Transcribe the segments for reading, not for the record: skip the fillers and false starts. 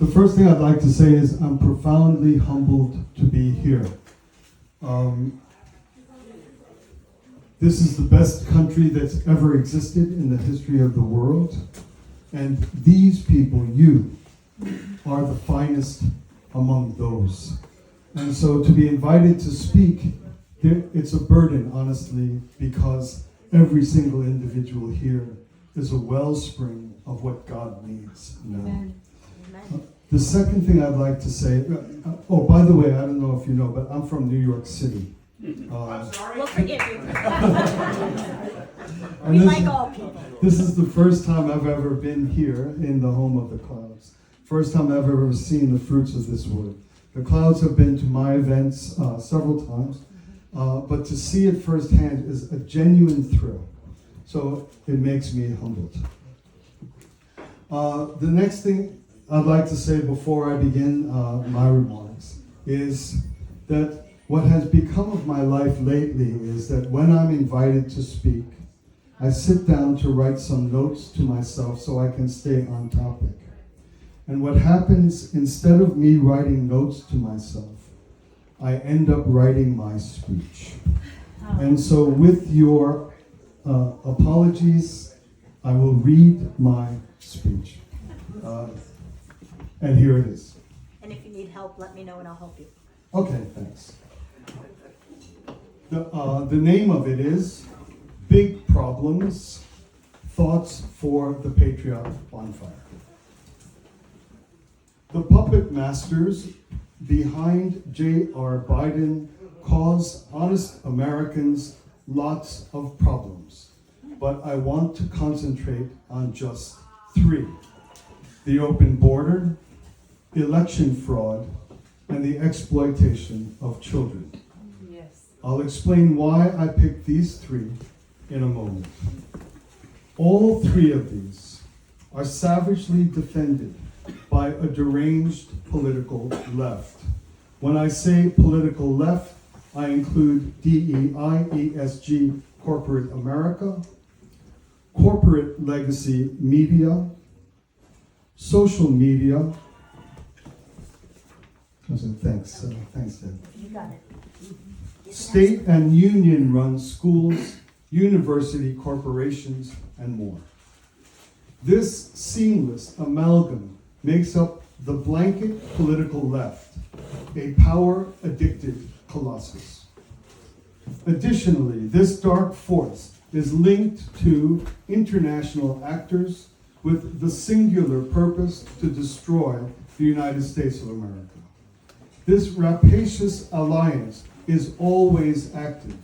The first thing I'd like to say is I'm profoundly humbled to be here. This is the best country that's ever existed in the history of the world. And these people, you, are the finest among those. And so to be invited to speak, it's a burden, honestly, because every single individual here is a wellspring of what God needs now. Amen. The second thing I'd like to say, oh, by the way, I don't know if you know, but I'm from New York City. I'm sorry. We'll forgive you. And We like all people. This is the first time I've ever been here in the home of the clouds. First time I've ever seen the fruits of this wood. The clouds have been to my events several times, but to see it firsthand is a genuine thrill. So it makes me humbled. The next thing I'd like to say before I begin my remarks is that what has become of my life lately is that when I'm invited to speak, I sit down to write some notes to myself so I can stay on topic. And what happens, instead of me writing notes to myself, I end up writing my speech. And so with your apologies, I will read my speech. And here it is. And if you need help, let me know and I'll help you. Okay, thanks. The name of it is Big Problems, Thoughts for the Patriot Bonfire. The puppet masters behind J.R. Biden cause honest Americans lots of problems, but I want to concentrate on just 3. The open border, election fraud, and the exploitation of children. Yes. I'll explain why I picked these 3 in a moment. All 3 of these are savagely defended by a deranged political left. When I say political left, I include DEI, ESG, corporate America, corporate legacy media, social media. Thanks, Deb. You got it. State and union-run schools, university corporations, and more. This seamless amalgam makes up the blanket political left, a power-addicted colossus. Additionally, this dark force is linked to international actors with the singular purpose to destroy the United States of America. This rapacious alliance is always active.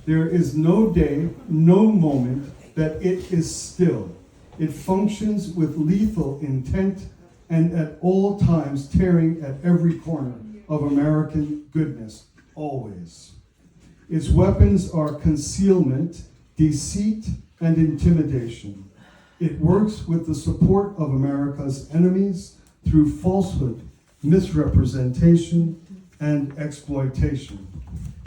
There is no day, no moment that it is still. It functions with lethal intent and at all times tearing at every corner of American goodness, always. Its weapons are concealment, deceit, and intimidation. It works with the support of America's enemies through falsehood, misrepresentation, and exploitation.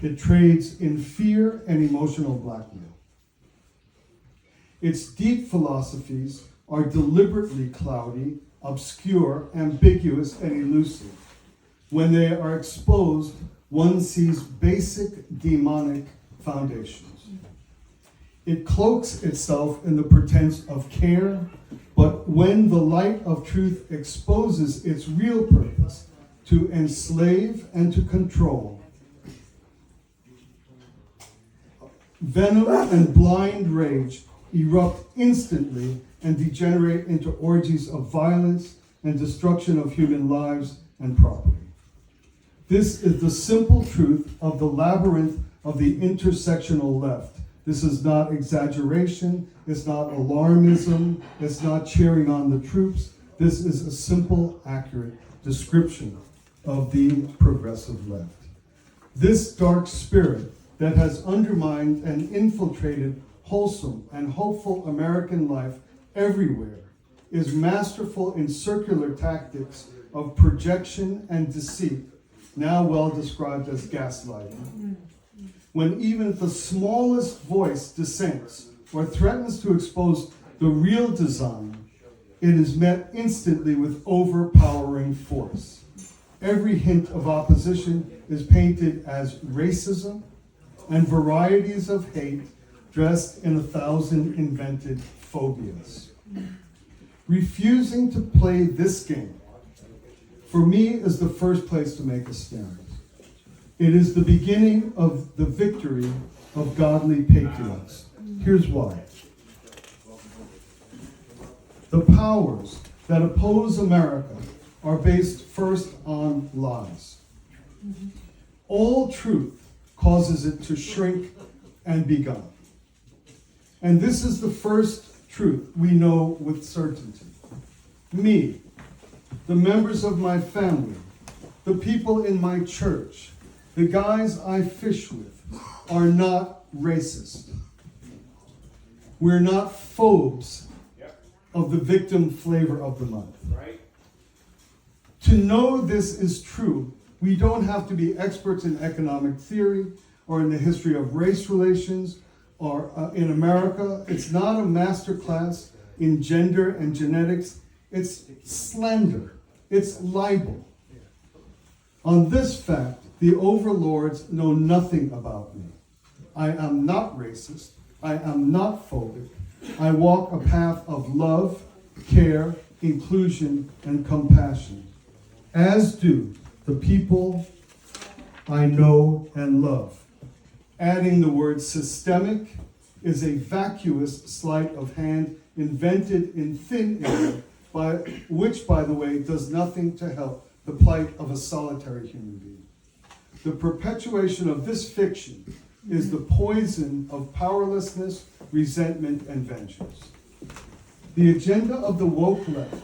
It trades in fear and emotional blackmail. Its deep philosophies are deliberately cloudy, obscure, ambiguous, and elusive. When they are exposed, one sees basic demonic foundations. It cloaks itself in the pretense of care, but when the light of truth exposes its real purpose, to enslave and to control, venom and blind rage erupt instantly and degenerate into orgies of violence and destruction of human lives and property. This is the simple truth of the labyrinth of the intersectional left. This is not exaggeration, it's not alarmism, it's not cheering on the troops. This is a simple, accurate description of the progressive left. This dark spirit that has undermined and infiltrated wholesome and hopeful American life everywhere is masterful in circular tactics of projection and deceit, now well described as gaslighting. When even the smallest voice dissents or threatens to expose the real design, it is met instantly with overpowering force. Every hint of opposition is painted as racism, and varieties of hate dressed in 1,000 invented phobias. Refusing to play this game, for me, is the first place to make a stand. It is the beginning of the victory of godly patriots. Here's why. The powers that oppose America are based first on lies. All truth causes it to shrink and be gone. And this is the first truth we know with certainty. Me, the members of my family, the people in my church, the guys I fish with, are not racist. We're not phobes of the victim flavor of the month. Right. To know this is true, we don't have to be experts in economic theory or in the history of race relations or in America. It's not a master class in gender and genetics. It's slander. It's libel. On this fact, the overlords know nothing about me. I am not racist. I am not phobic. I walk a path of love, care, inclusion, and compassion, as do the people I know and love. Adding the word systemic is a vacuous sleight of hand invented in thin air, which, by the way, does nothing to help the plight of a solitary human being. The perpetuation of this fiction is the poison of powerlessness, resentment, and vengeance. The agenda of the woke left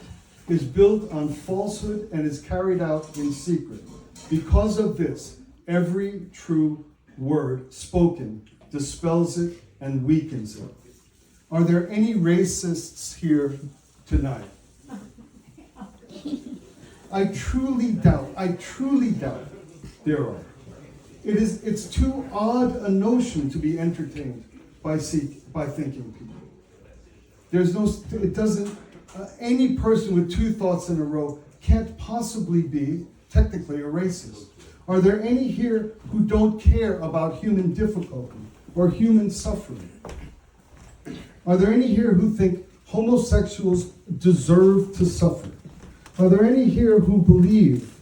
is built on falsehood and is carried out in secret. Because of this, every true word spoken dispels it and weakens it. Are there any racists here tonight? I truly doubt there are. It's too odd a notion to be entertained by thinking people. Any person with two thoughts in a row can't possibly be technically a racist. Are there any here who don't care about human difficulty or human suffering? Are there any here who think homosexuals deserve to suffer? Are there any here who believe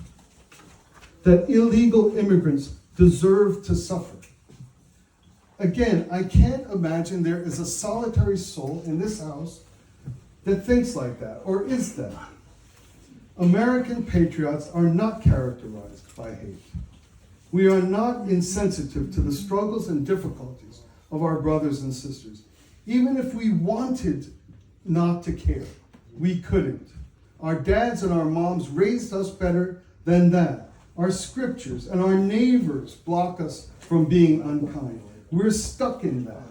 that illegal immigrants deserve to suffer? Again, I can't imagine there is a solitary soul in this house that thinks like that, or is that. American patriots are not characterized by hate. We are not insensitive to the struggles and difficulties of our brothers and sisters. Even if we wanted not to care, we couldn't. Our dads and our moms raised us better than that. Our scriptures and our neighbors block us from being unkind. We're stuck in that.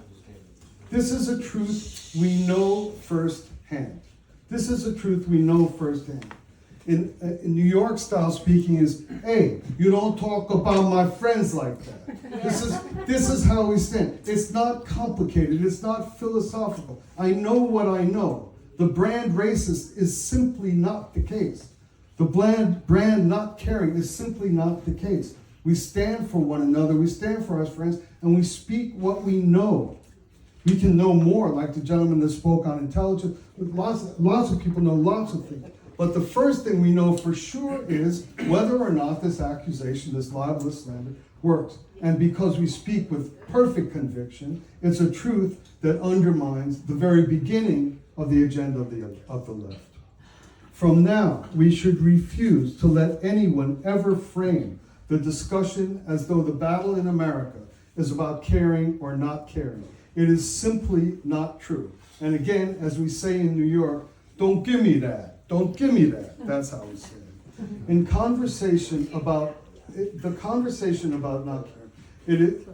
This is a truth we know firsthand. This is a truth we know firsthand. In New York style speaking is, hey, you don't talk about my friends like that. This is how we stand. It's not complicated. It's not philosophical. I know what I know. The brand racist is simply not the case. The brand not caring is simply not the case. We stand for one another, we stand for our friends, and we speak what we know. We can know more, like the gentleman that spoke on intelligence. Lots of people know lots of things. But the first thing we know for sure is whether or not this accusation, this libelous slander, works. And because we speak with perfect conviction, it's a truth that undermines the very beginning of the agenda of the left. From now, we should refuse to let anyone ever frame the discussion as though the battle in America is about caring or not caring. It is simply not true. And again, as we say in New York, don't give me that. Don't give me that. That's how we say it. In conversation about, the conversation about not caring,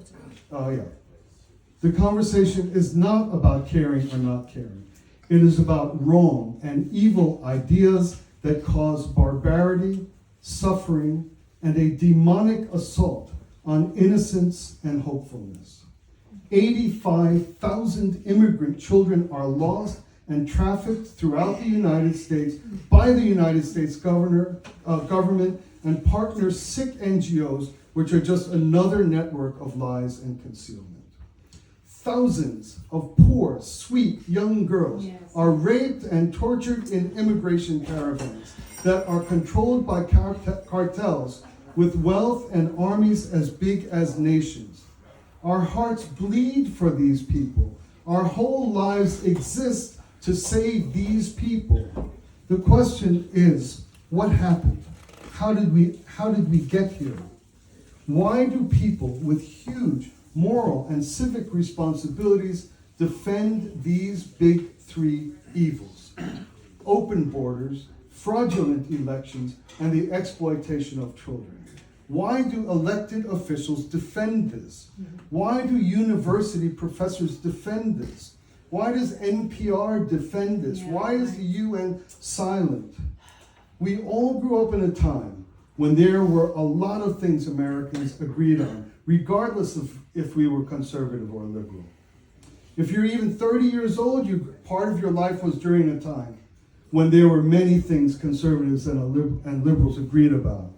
the conversation is not about caring or not caring. It is about wrong and evil ideas that cause barbarity, suffering, and a demonic assault on innocence and hopefulness. 85,000 immigrant children are lost and trafficked throughout the United States by the United States government and partner sick NGOs, which are just another network of lies and concealment. Thousands of poor, sweet young girls are raped and tortured in immigration caravans that are controlled by cartels with wealth and armies as big as nations. Our hearts bleed for these people. Our whole lives exist to save these people. The question is, what happened? How did we get here? Why do people with huge moral and civic responsibilities defend these big three evils? Open borders, fraudulent elections, and the exploitation of children. Why do elected officials defend this? Why do university professors defend this? Why does NPR defend this? Why is the UN silent? We all grew up in a time when there were a lot of things Americans agreed on, regardless of if we were conservative or liberal. If you're even 30 years old, part of your life was during a time when there were many things conservatives and liberals agreed about.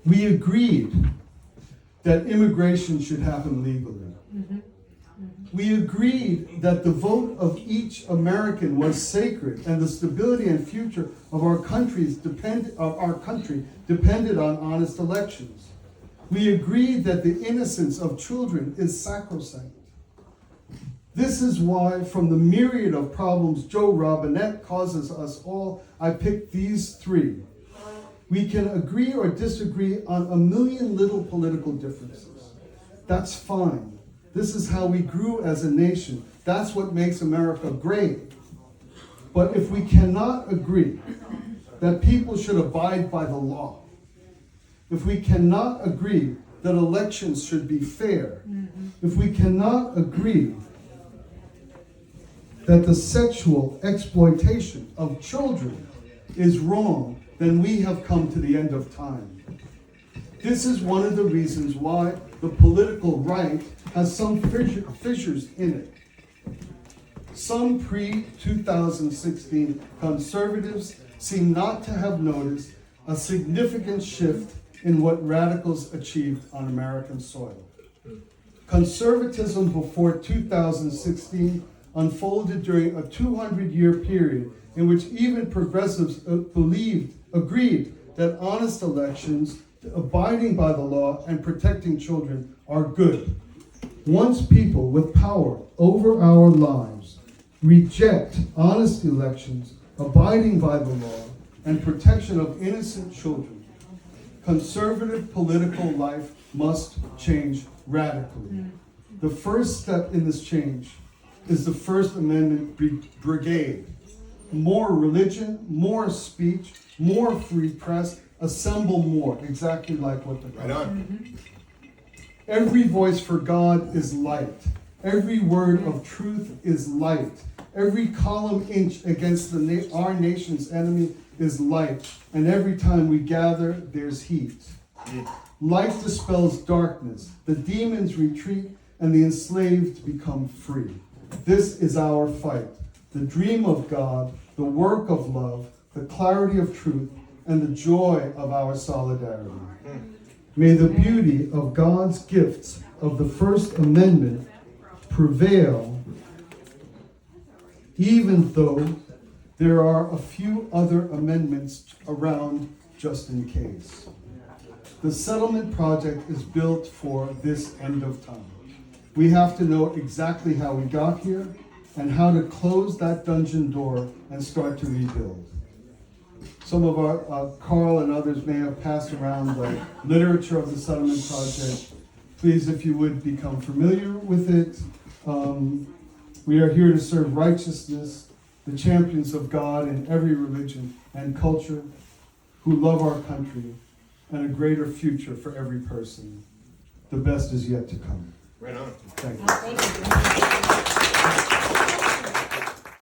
We agreed that immigration should happen legally. We agreed that the vote of each American was sacred, and the stability and future of our country depended on honest elections. We agreed that the innocence of children is sacrosanct. This is why, from the myriad of problems Joe Robinette causes us all, I picked these three. We can agree or disagree on a million little political differences. That's fine. This is how we grew as a nation. That's what makes America great. But if we cannot agree that people should abide by the law, if we cannot agree that elections should be fair, if we cannot agree that the sexual exploitation of children is wrong, then we have come to the end of time. This is one of the reasons why the political right has some fissures in it. Some pre-2016 conservatives seem not to have noticed a significant shift in what radicals achieved on American soil. Conservatism before 2016 unfolded during a 200-year period in which even progressives agreed that honest elections, abiding by the law, and protecting children are good. Once people with power over our lives reject honest elections, abiding by the law, and protection of innocent children, conservative political life must change radically. The first step in this change is the First Amendment brigade. More religion, more speech, more free press, assemble more, exactly like what the God. Every voice for God is light. Every word of truth is light. Every column inch against our nation's enemy is light. And every time we gather, there's heat. Light dispels darkness. The demons retreat and the enslaved become free. This is our fight. The dream of God, the work of love, the clarity of truth, and the joy of our solidarity. May the beauty of God's gifts of the First Amendment prevail, even though there are a few other amendments around just in case. The settlement project is built for this end of time. We have to know exactly how we got here and how to close that dungeon door and start to rebuild. Some of our, Carl and others may have passed around the literature of the settlement project. Please, if you would, become familiar with it. We are here to serve righteousness, the champions of God in every religion and culture, who love our country and a greater future for every person. The best is yet to come. Right on. Thank you. Thank you.